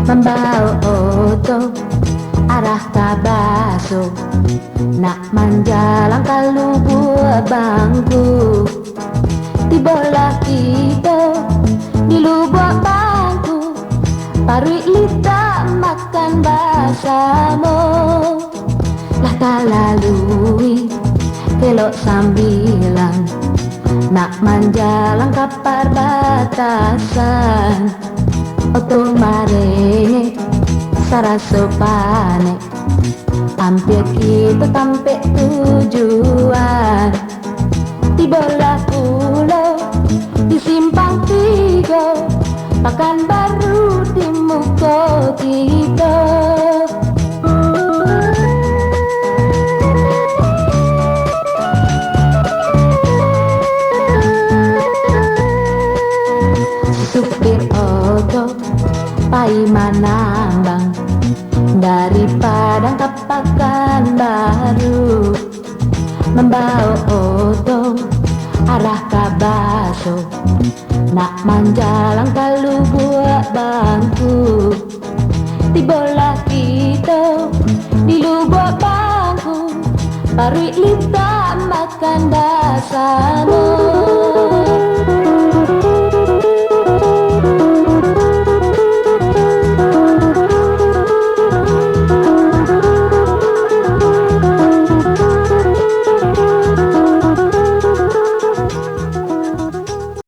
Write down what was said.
Membawa oto arah Tabaso, nak menjalan kalau buah bangku. Tibalah kita di lubuk bangku, parui lita makan bersama. Lah tak lalui kelok sambilan, nak menjalan ke perbatasan. Oto marenge sarasa panik, hampir kita sampai tujuan. Tibalah pulau di simpang tiga, pakan baru di muka kita. Supir oto pai manambang dari Padang ke Pekanbaru, membawa oto arah Tabaso, nak menjalan kalau buat bangku. Tibalah kita di lubuk bangku, parui lita makan bersama.